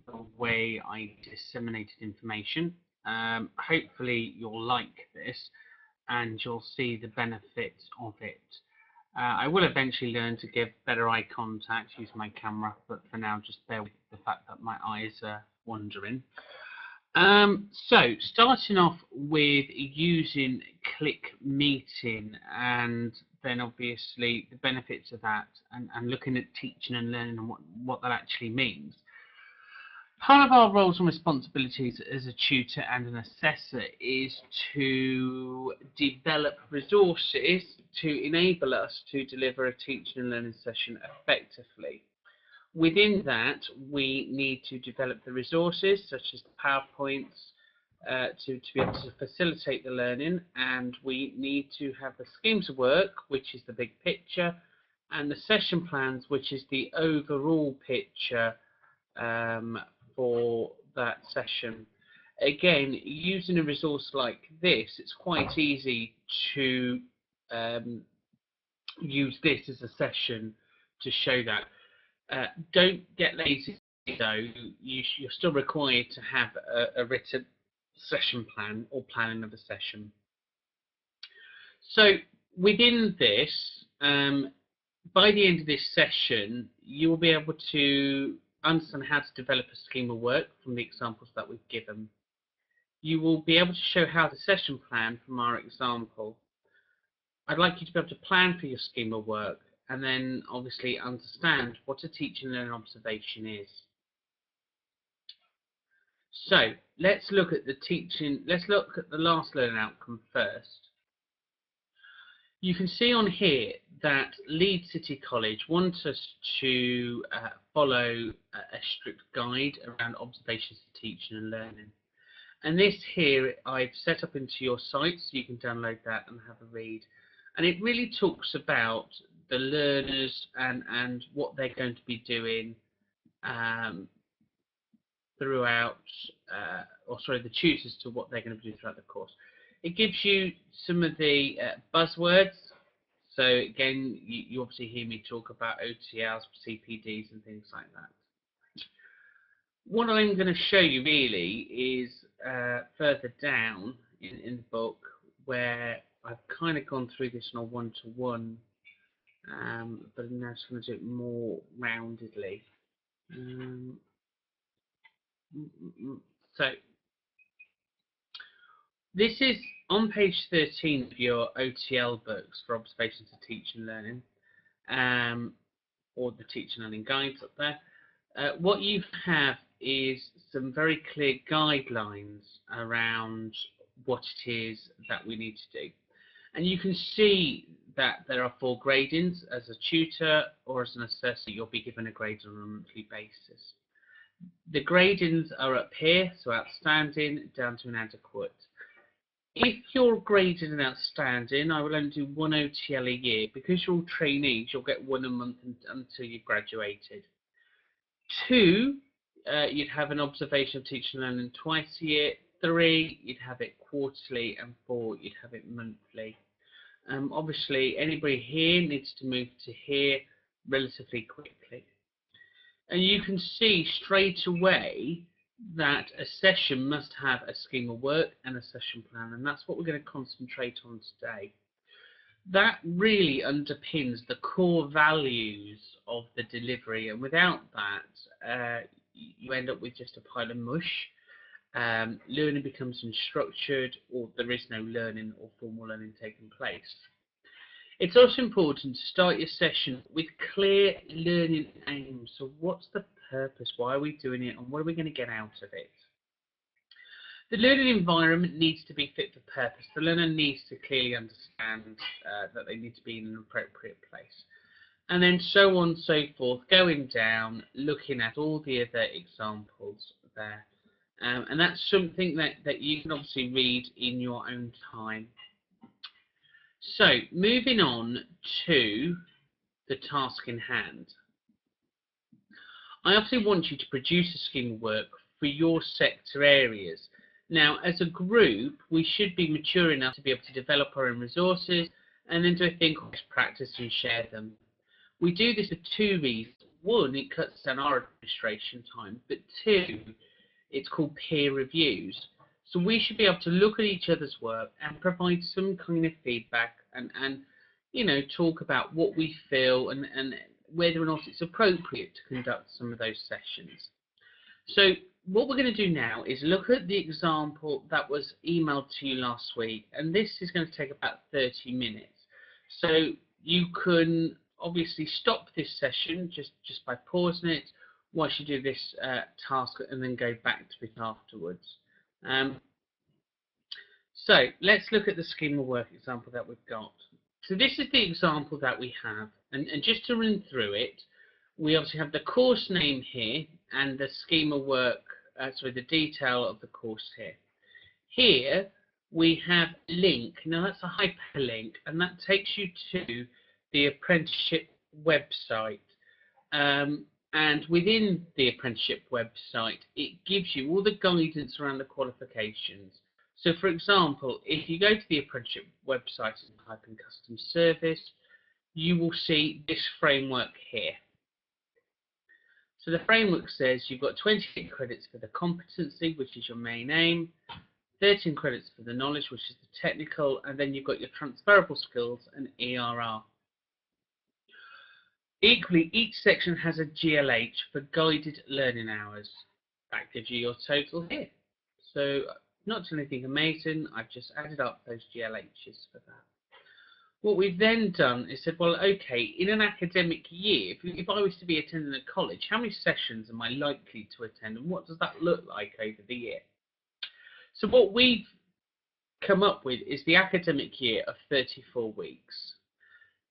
the way I disseminated information. Hopefully you'll like this and you'll see the benefits of it. I will eventually learn to give better eye contact, use my camera, but for now just bear with the fact that my eyes are wandering. So starting off with using Click Meeting, and then obviously the benefits of that, and looking at teaching and learning and what that actually means. Part of our roles and responsibilities as a tutor and an assessor is to develop resources to enable us to deliver a teaching and learning session effectively. Within that, we need to develop the resources, such as the PowerPoints, to be able to facilitate the learning, and we need to have the schemes of work, which is the big picture, and the session plans, which is the overall picture for that session. Again, using a resource like this, it's quite easy to use this as a session to show that. Don't get lazy though, you're still required to have a written session plan or planning of a session. So within this, by the end of this session, you will be able to understand how to develop a scheme of work from the examples that we've given. You will be able to show how the session plan from our example. I'd like you to be able to plan for your scheme of work and then obviously understand what a teaching and learning observation is. So let's look at the last learning outcome first. You can see on here that Leeds City College wants us to follow a strict guide around observations for teaching and learning. And this here I've set up into your site so you can download that and have a read. And it really talks about the learners and what they're going to be doing throughout, the tutors to what they're going to be doing throughout the course. It gives you some of the buzzwords. So again, you obviously hear me talk about OTLs, CPDs and things like that. What I'm going to show you really is further down in the book, where I've kind of gone through this on a one-to-one, but I'm now just going to do it more roundedly. So this is on page 13 of your OTL books for Observations of Teaching and Learning, or the Teaching and Learning Guides up there. What you have is some very clear guidelines around what it is that we need to do. And you can see that there are 4 gradings. As a tutor or as an assessor, you'll be given a grade on a monthly basis. The gradings are up here, so outstanding down to inadequate. If you're graded an outstanding, I will only do 1 OTL a year. Because you're all trainees, you'll get 1 a month until you've graduated. 2, you'd have an observation of teaching and learning twice a year. 3, you'd have it quarterly, and 4, you'd have it monthly. Obviously, anybody here needs to move to here relatively quickly. And you can see straight away that a session must have a scheme of work and a session plan, and that's what we're going to concentrate on today. That really underpins the core values of the delivery, and without that, you end up with just a pile of mush. Learning becomes unstructured, or there is no learning or formal learning taking place. It's also important to start your session with clear learning aims. So what's the purpose? Why are we doing it? And what are we going to get out of it? The learning environment needs to be fit for purpose. The learner needs to clearly understand that they need to be in an appropriate place. And then so on and so forth, going down, looking at all the other examples there. And that's something that you can obviously read in your own time. So, moving on to the task in hand. I obviously want you to produce a scheme of work for your sector areas. Now, as a group, we should be mature enough to be able to develop our own resources and then do a thing called best practice and share them. We do this for 2 reasons. one, it cuts down our administration time, but two, it's called peer reviews. So we should be able to look at each other's work and provide some kind of feedback and you know, talk about what we feel and whether or not it's appropriate to conduct some of those sessions. So what we're going to do now is look at the example that was emailed to you last week, and this is going to take about 30 minutes. So you can obviously stop this session just by pausing it whilst you do this task and then go back to it afterwards. So let's look at the scheme of work example that we've got. So this is the example that we have, and just to run through it, we obviously have the course name here and the scheme of work, the detail of the course here. Here we have a link. Now that's a hyperlink, and that takes you to the apprenticeship website. And within the apprenticeship website, it gives you all the guidance around the qualifications. So for example, if you go to the apprenticeship website and type in custom service, you will see this framework here. So the framework says you've got 28 credits for the competency, which is your main aim, 13 credits for the knowledge, which is the technical, and then you've got your transferable skills and ERR. Equally, each section has a GLH for guided learning hours. That gives you your total here. So not anything amazing, I've just added up those GLHs for that. What we've then done is said, well, okay, in an academic year, if I was to be attending a college, how many sessions am I likely to attend, and what does that look like over the year? So what we've come up with is the academic year of 34 weeks.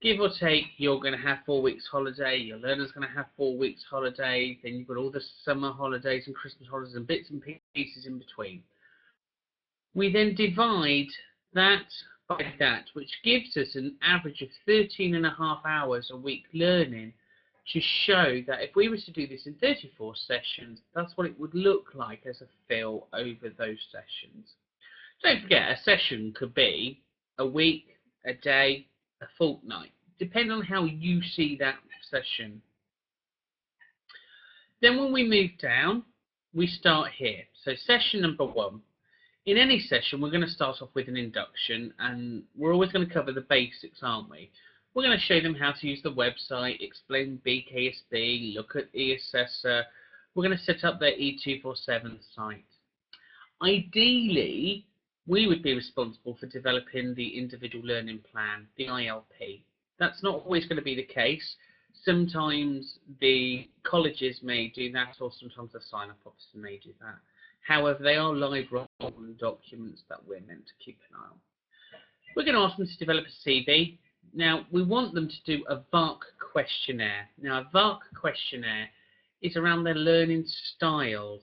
Give or take, you're going to have 4 weeks holiday, your learner's going to have 4 weeks holiday, then you've got all the summer holidays and Christmas holidays and bits and pieces in between. We then divide that by that, which gives us an average of 13.5 hours a week learning, to show that if we were to do this in 34 sessions, that's what it would look like as a fill over those sessions. Don't forget, a session could be a week, a day, a fortnight, depending on how you see that session. Then when we move down, we start here. So session number 1. In any session, we're going to start off with an induction, and we're always going to cover the basics, aren't we? We're going to show them how to use the website, explain BKSB, look at eAssessor. We're going to set up their E247 site. Ideally, we would be responsible for developing the individual learning plan, the ILP. That's not always going to be the case. Sometimes the colleges may do that, or sometimes the sign-up officer may do that. However, they are live rolling documents that we're meant to keep an eye on. We're going to ask them to develop a CV. Now, we want them to do a VARC questionnaire. Now, a VARC questionnaire is around their learning styles.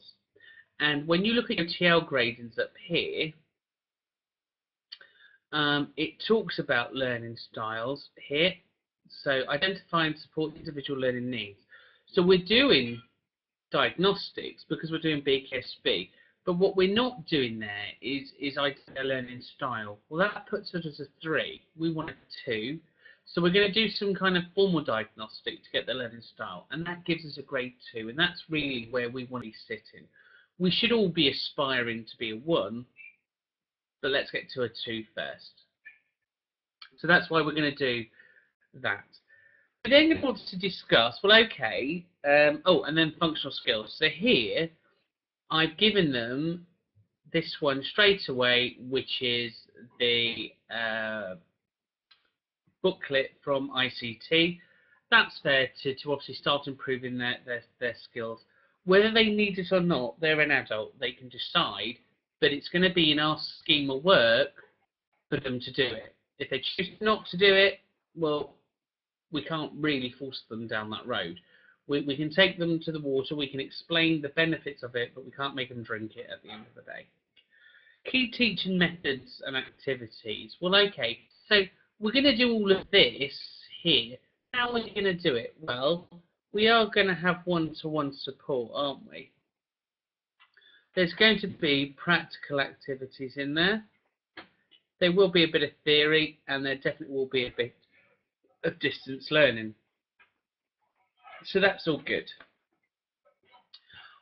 And when you look at your TL gradings up here, it talks about learning styles here. So identify and support individual learning needs. So we're doing diagnostics because we're doing BKSB, but what we're not doing there is identify learning style. Well, that puts us as a 3. We want a 2. So we're going to do some kind of formal diagnostic to get the learning style, and that gives us a grade 2, and that's really where we want to be sitting. We should all be aspiring to be a 1, but let's get to a 2 first. So that's why we're going to do that. We then want to discuss, well, okay, and then functional skills. So here, I've given them this one straight away, which is the booklet from ICT. That's there to obviously start improving their skills. Whether they need it or not, they're an adult, they can decide, but it's going to be in our scheme of work for them to do it. If they choose not to do it, well, we can't really force them down that road. We can take them to the water, we can explain the benefits of it, but we can't make them drink it at the end of the day. Key teaching methods and activities. Well, okay, so we're going to do all of this here. How are we going to do it? Well, we are going to have one-to-one support, aren't we? There's going to be practical activities in there. There will be a bit of theory, and there definitely will be a bit of distance learning. So that's all good.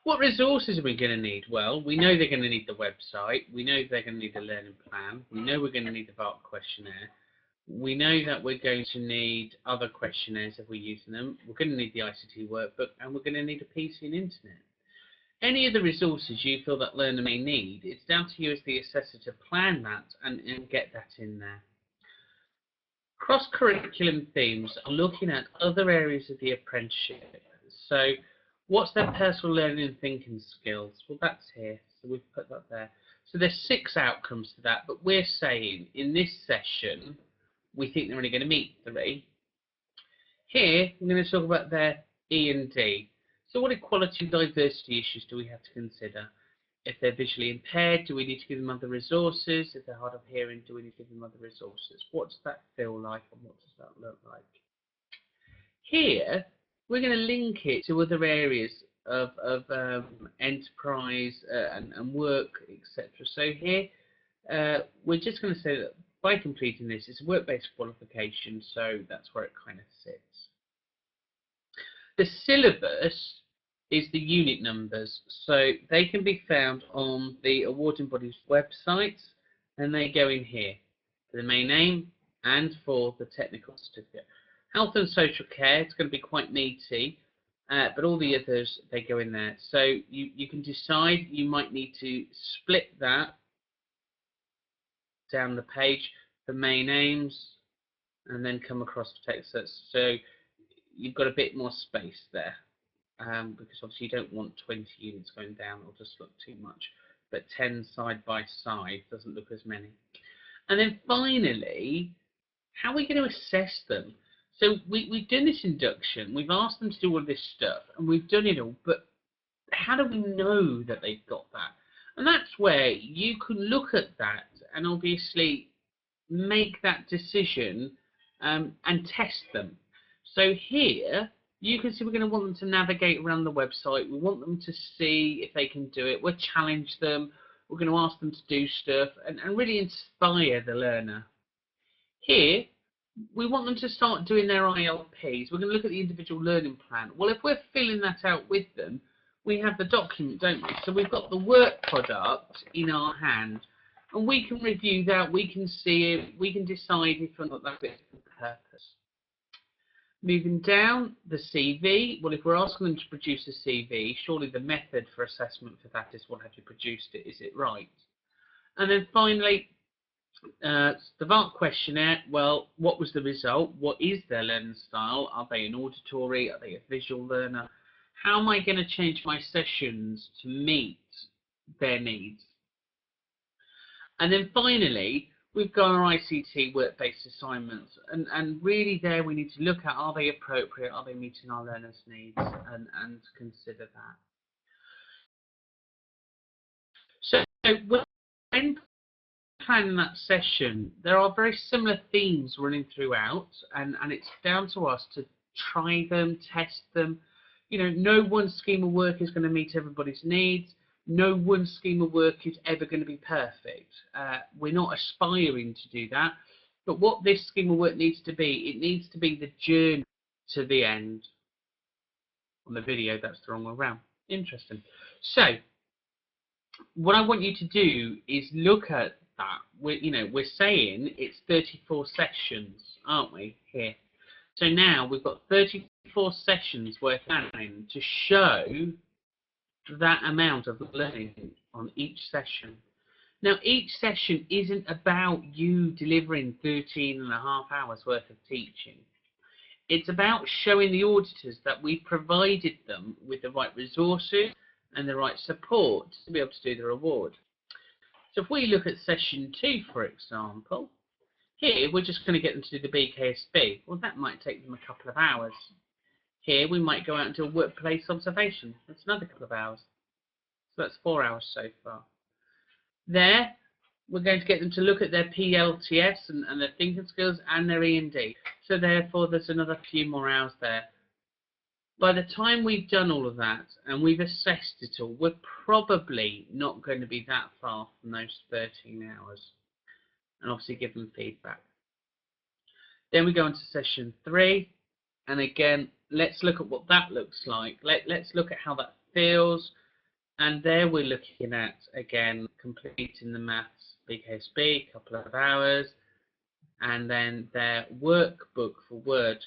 What resources are we going to need? Well, we know they're going to need the website. We know they're going to need the learning plan. We know we're going to need the VARC questionnaire. We know that we're going to need other questionnaires if we're using them. We're going to need the ICT workbook, and we're going to need a PC and internet. Any of the resources you feel that learner may need, it's down to you as the assessor to plan that and get that in there. Cross-curriculum themes are looking at other areas of the apprenticeship. So what's their personal learning and thinking skills? Well, that's here, so we've put that there. So there's 6 outcomes to that, but we're saying in this session, we think they're only going to meet 3. Here, we're going to talk about their E and D. So what equality and diversity issues do we have to consider? If they're visually impaired, do we need to give them other resources? If they're hard of hearing, do we need to give them other resources? What does that feel like, and what does that look like? Here, we're going to link it to other areas of enterprise and work, etc. So here, we're just going to say that by completing this, it's a work-based qualification, so that's where it kind of sits. The syllabus is the unit numbers, so they can be found on the awarding body's website, and they go in here for the main aim and for the technical certificate. Health and social care, it's going to be quite meaty, but all the others, they go in there. So you can decide, you might need to split that down the page for main aims and then come across to text. So you've got a bit more space there. Because obviously you don't want 20 units going down, it'll just look too much. But 10 side by side doesn't look as many. And then finally, how are we going to assess them? So we've done this induction, we've asked them to do all this stuff, and we've done it all, but how do we know that they've got that? And that's where you can look at that and obviously make that decision and test them. So here, you can see we're going to want them to navigate around the website. We want them to see if they can do it. We'll challenge them. We're going to ask them to do stuff and really inspire the learner. Here, we want them to start doing their ILPs. We're going to look at the individual learning plan. Well, if we're filling that out with them, we have the document, don't we? So we've got the work product in our hand, and we can review that. We can see it. We can decide if or not that fits the purpose. Moving down, the CV. Well, if we're asking them to produce a CV, surely the method for assessment for that is, well, have you produced it? Is it right? And then finally, the VARC questionnaire. Well, what was the result? What is their learning style? Are they an auditory? Are they a visual learner? How am I going to change my sessions to meet their needs? And then finally, we've got our ICT work-based assignments, and really there we need to look at, are they appropriate, are they meeting our learners' needs, and consider that. So when planning that session, there are very similar themes running throughout, and it's down to us to try them, test them. You know, no one scheme of work is going to meet everybody's needs. No one scheme of work is ever going to be perfect. We're not aspiring to do that. But what this scheme of work needs to be, it needs to be the journey to the end. On the video, that's the wrong way around. Interesting. So, what I want you to do is look at that. We're saying it's 34 sessions, aren't we, here? So now we've got 34 sessions worth planning to show that amount of learning on each session. Now, each session isn't about you delivering 13.5 hours worth of teaching. It's about showing the auditors that we've provided them with the right resources and the right support to be able to do the reward. So if we look at session 2, for example, here we're just going to get them to do the BKSB. Well, that might take them a couple of hours. Here we might go out and do a workplace observation. That's another couple of hours. So that's 4 hours so far. There, we're going to get them to look at their PLTS and their thinking skills and their E&D. So therefore, there's another few more hours there. By the time we've done all of that and we've assessed it all, we're probably not going to be that far from those 13 hours. And obviously give them feedback. Then we go on to session 3. And again, let's look at what that looks like. Let's look at how that feels. And there we're looking at, again, completing the maths BKSB, a couple of hours, and then their workbook for Word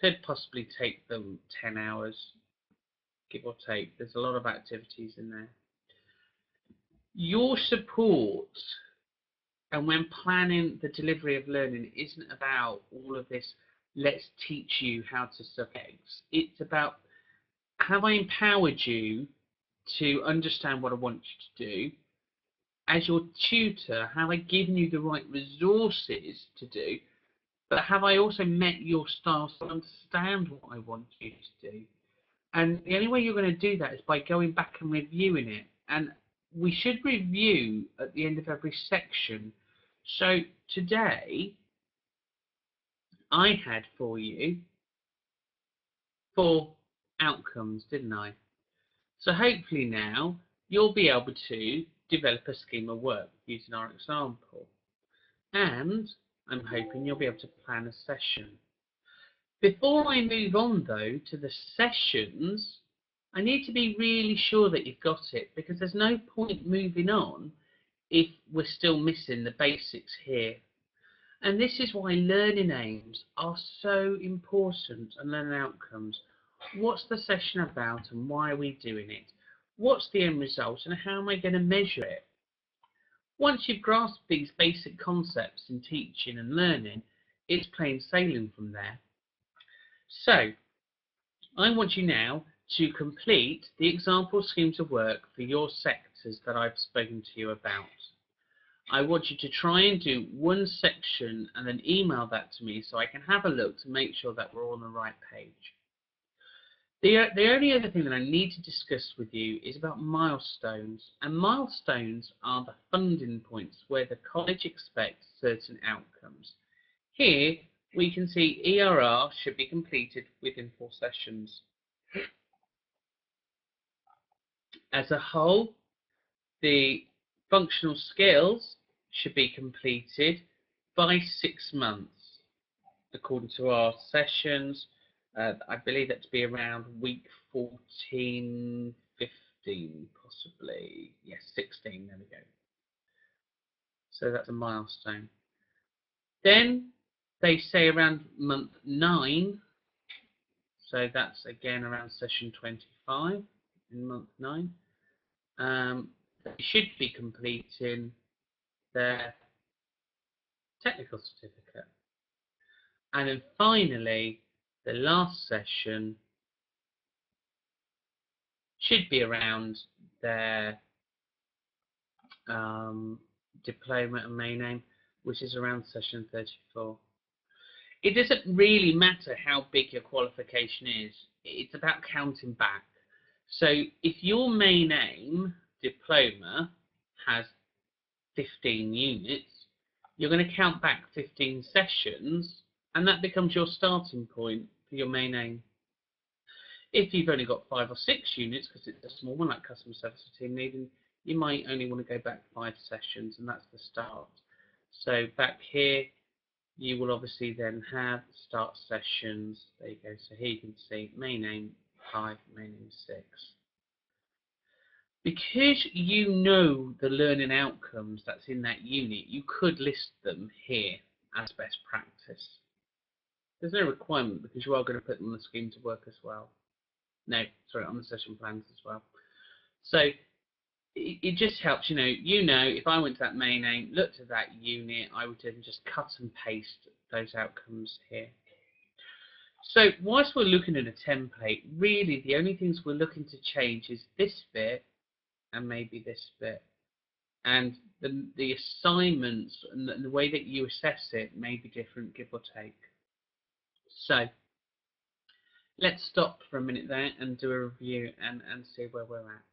could possibly take them 10 hours, give or take. There's a lot of activities in there. Your support, and when planning the delivery of learning, isn't about all of this, let's teach you how to suck eggs. It's about, have I empowered you to understand what I want you to do? As your tutor, have I given you the right resources to do? But have I also met your style to understand what I want you to do? And the only way you're going to do that is by going back and reviewing it. And we should review at the end of every section. So today, I had for you 4 outcomes, didn't I? So hopefully now you'll be able to develop a scheme of work using our example. And I'm hoping you'll be able to plan a session. Before I move on though to the sessions, I need to be really sure that you've got it, because there's no point moving on if we're still missing the basics here. And this is why learning aims are so important and learning outcomes. What's the session about and why are we doing it? What's the end result and how am I going to measure it? Once you've grasped these basic concepts in teaching and learning, it's plain sailing from there. So, I want you now to complete the example schemes of work for your sectors that I've spoken to you about. I want you to try and do one section and then email that to me so I can have a look to make sure that we're all on the right page. The only other thing that I need to discuss with you is about milestones. And milestones are the funding points where the college expects certain outcomes. Here we can see ERR should be completed within 4 sessions. As a whole, the functional skills should be completed by 6 months, according to our sessions. I believe that to be around week 14, 15, possibly. Yes, 16, there we go. So that's a milestone. Then they say around month 9, so that's again around session 25 in month 9. They should be completing their technical certificate. And then finally, the last session should be around their diploma and main aim, which is around session 34. It doesn't really matter how big your qualification is, it's about counting back. So if your main aim diploma has 15 units, you're going to count back 15 sessions, and that becomes your starting point for your main aim. If you've only got 5 or 6 units, because it's a small one like customer service or team leading, you might only want to go back 5 sessions, and that's the start. So back here, you will obviously then have start sessions. There you go. So here you can see main aim 5, main aim 6. Because you know the learning outcomes that's in that unit, you could list them here as best practice. There's no requirement because you are going to put them on the scheme to work as well. No, sorry, on the session plans as well. So it just helps, you know, if I went to that main aim, looked at that unit, I would then just cut and paste those outcomes here. So whilst we're looking at a template, really the only things we're looking to change is this bit and maybe this bit. And the assignments and the way that you assess it may be different, give or take. So let's stop for a minute there and do a review and see where we're at.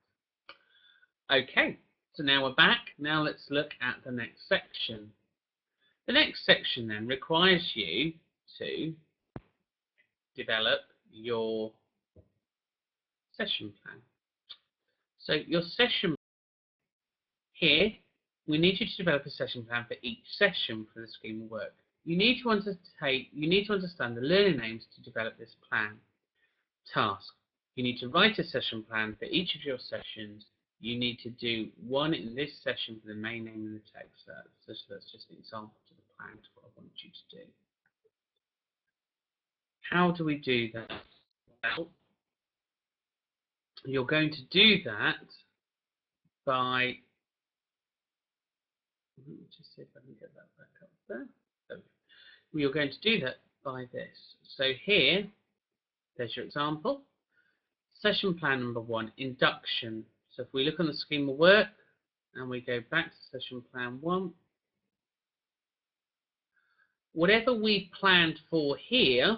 Okay, so now we're back. Now let's look at the next section. The next section then requires you to develop your session plan. So your session here, we need you to develop a session plan for each session for the scheme of work. you need to understand the learning aims to develop this plan. Task. You need to write a session plan for each of your sessions. You need to do one in this session for the main aim and the text. That's just an example to the plan to what I want you to do. How do we do that? Well, you're going to do that by, let me just see if I can get that back up there. Okay. You're going to do that by this. So here, there's your example. Session plan number 1, induction. So if we look on the scheme of work and we go back to session plan 1, whatever we planned for here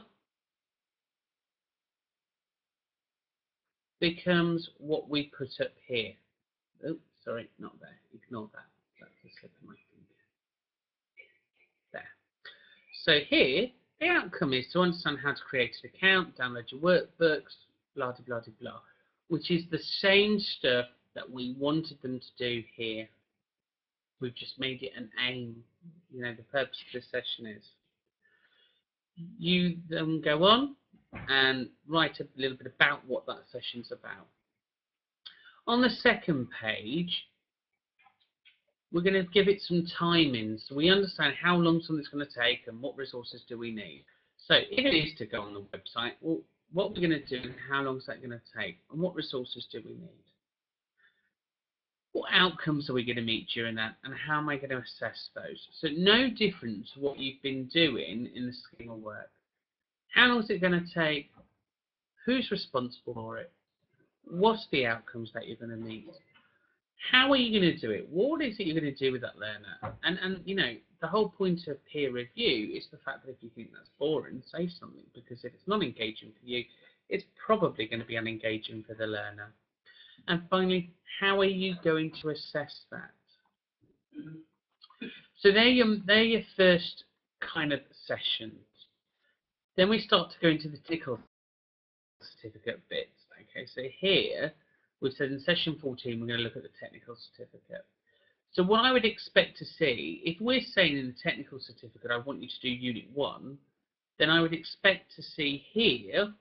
becomes what we put up here. Oh, sorry, not there. Ignore that. That's a slip of my finger. There. So here, the outcome is to understand how to create an account, download your workbooks, blah, blah, blah, blah, which is the same stuff that we wanted them to do here. We've just made it an aim. You know, the purpose of this session is. You then go on and write a little bit about what that session's about. On the second page, we're going to give it some timing so we understand how long something's going to take and what resources do we need. So if it is to go on the website, well, what we're going to do and how long is that going to take and what resources do we need? What outcomes are we going to meet during that and how am I going to assess those? So no different to what you've been doing in the scheme of work. How long is it going to take? Who's responsible for it? What's the outcomes that you're going to meet? How are you going to do it? What is it you're going to do with that learner? And you know, the whole point of peer review is the fact that if you think that's boring, say something, because if it's not engaging for you, it's probably going to be unengaging for the learner. And finally, how are you going to assess that? So they're your first kind of sessions. Then we start to go into the technical certificate bits. Okay, so here we've said in session 14 we're going to look at the technical certificate. So what I would expect to see, if we're saying in the technical certificate I want you to do unit 1, then I would expect to see here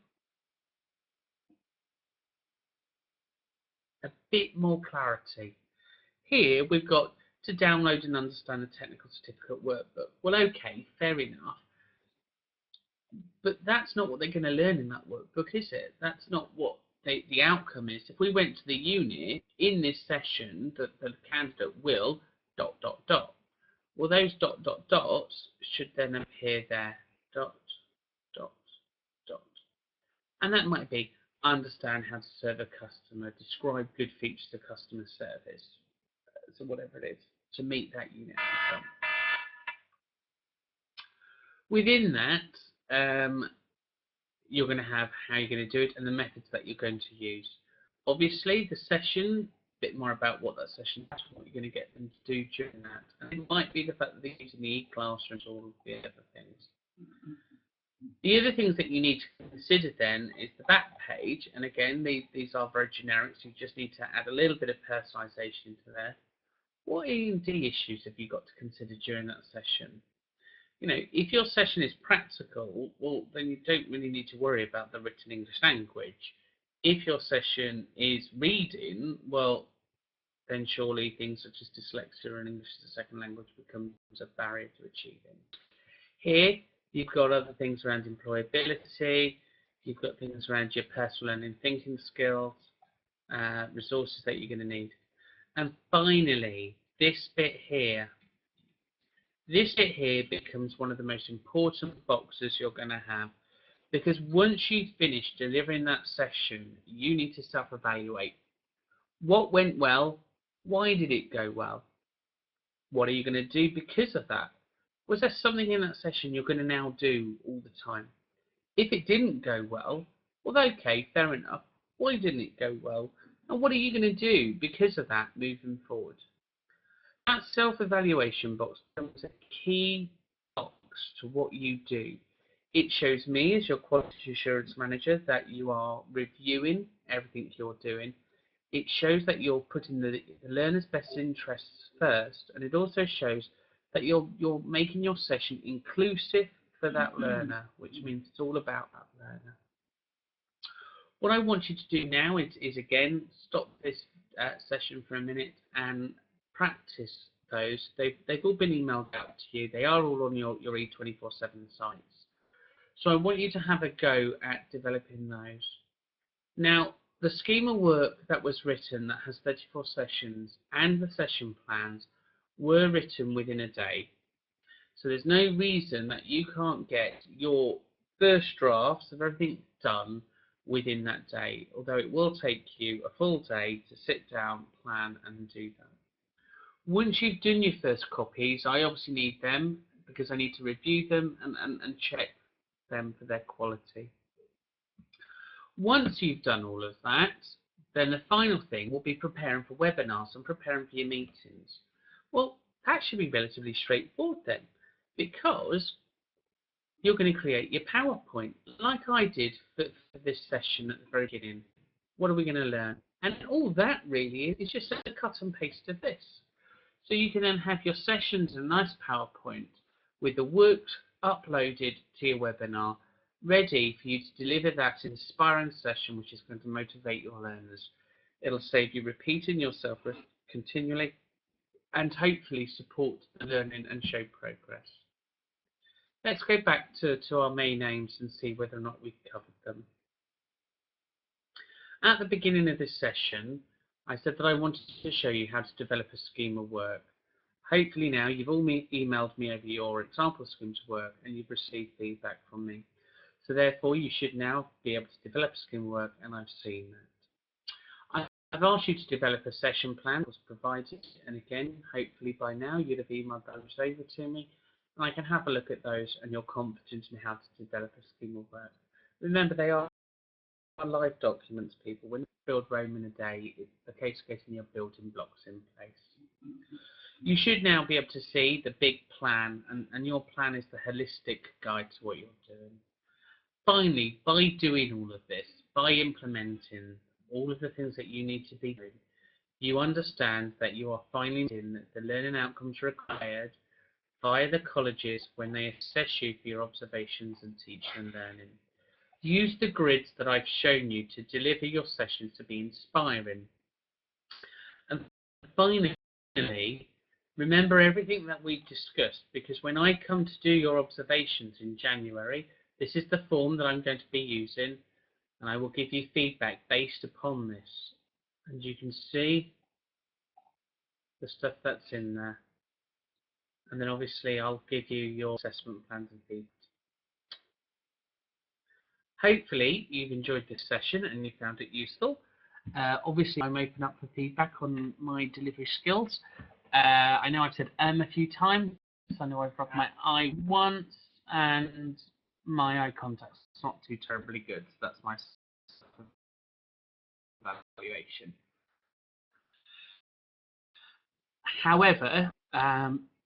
a bit more clarity. Here we've got to download and understand the technical certificate workbook. Well, okay, fair enough. But that's not what they're going to learn in that workbook, is it? That's not what the outcome is. If we went to the unit in this session, the candidate will ... Well, those ... should then appear there. ... And that might be understand how to serve a customer, describe good features of customer service. So whatever it is, to meet that unit outcome. Within that, you're going to have how you're going to do it and the methods that you're going to use. Obviously, the session, a bit more about what that session is, what you're going to get them to do during that. And it might be the fact that they're using the e-classrooms or all of the other things. The other things that you need to consider then is the back page, and again, these are very generic, so you just need to add a little bit of personalisation into there. What E&D issues have you got to consider during that session? You know, if your session is practical, well, then you don't really need to worry about the written English language. If your session is reading, well, then surely things such as dyslexia and English as a second language becomes a barrier to achieving. Here, you've got other things around employability, you've got things around your personal learning thinking skills, resources that you're going to need. And finally, this bit here becomes one of the most important boxes you're going to have, because once you've finished delivering that session, you need to self-evaluate. What went well? Why did it go well? What are you going to do because of that? Was there something in that session you're going to now do all the time? If it didn't go well, okay, fair enough. Why didn't it go well? And what are you going to do because of that moving forward? That self-evaluation box becomes a key box to what you do. It shows me as your quality assurance manager that you are reviewing everything you're doing. It shows that you're putting the learner's best interests first, and it also shows that you're making your session inclusive for that learner, which means it's all about that learner. What I want you to do now is again, stop this session for a minute and practice those. They've all been emailed out to you. They are all on your E24/7 sites. So I want you to have a go at developing those. Now, the scheme of work that was written that has 34 sessions and the session plans were written within a day. So there's no reason that you can't get your first drafts of everything done within that day, although it will take you a full day to sit down, plan and do that. Once you've done your first copies, I obviously need them because I need to review them and check them for their quality. Once you've done all of that, then the final thing will be preparing for webinars and preparing for your meetings. Well, that should be relatively straightforward then, because you're going to create your PowerPoint like I did for this session at the very beginning. What are we going to learn? And all that really is just a cut and paste of this. So you can then have your sessions in a nice PowerPoint with the work uploaded to your webinar, ready for you to deliver that inspiring session which is going to motivate your learners. It'll save you repeating yourself continually and hopefully support the learning and show progress. Let's go back to our main aims and see whether or not we've covered them. At the beginning of this session, I said that I wanted to show you how to develop a scheme of work. Hopefully now you've all emailed me over your example schemes of work and you've received feedback from me. So therefore you should now be able to develop a scheme of work, and I've seen that. I've asked you to develop a session plan that was provided, and again, hopefully by now you'd have emailed those over to me and I can have a look at those and you're confident in how to develop a scheme of work. Remember, they are live documents, people. When you build Rome in a day, it's a case of getting your building blocks in place. You should now be able to see the big plan, and your plan is the holistic guide to what you're doing. Finally, by doing all of this, by implementing all of the things that you need to be doing, you understand that you are finding that the learning outcomes required via the colleges when they assess you for your observations and teaching and learning. Use the grids that I've shown you to deliver your sessions to be inspiring. And finally, remember everything that we've discussed, because when I come to do your observations in January, this is the form that I'm going to be using, and I will give you feedback based upon this. And you can see the stuff that's in there. And then obviously I'll give you your assessment plans and feedback. Hopefully you've enjoyed this session and you found it useful. Obviously I'm open up for feedback on my delivery skills. I know I've said a few times. I know I've rubbed my eye once and my eye contact's not too terribly good. So that's my evaluation. However,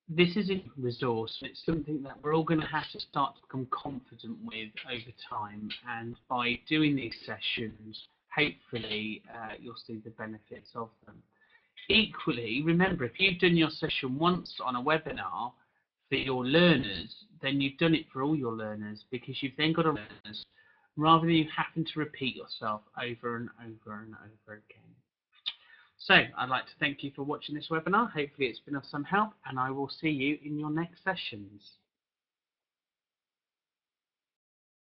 this is a resource. It's something that we're all going to have to start to become confident with over time, and by doing these sessions, hopefully you'll see the benefits of them. Equally, remember, if you've done your session once on a webinar for your learners, then you've done it for all your learners, because you've then got learners rather than you having to repeat yourself over and over and over again. So I'd like to thank you for watching this webinar. Hopefully it's been of some help, and I will see you in your next sessions.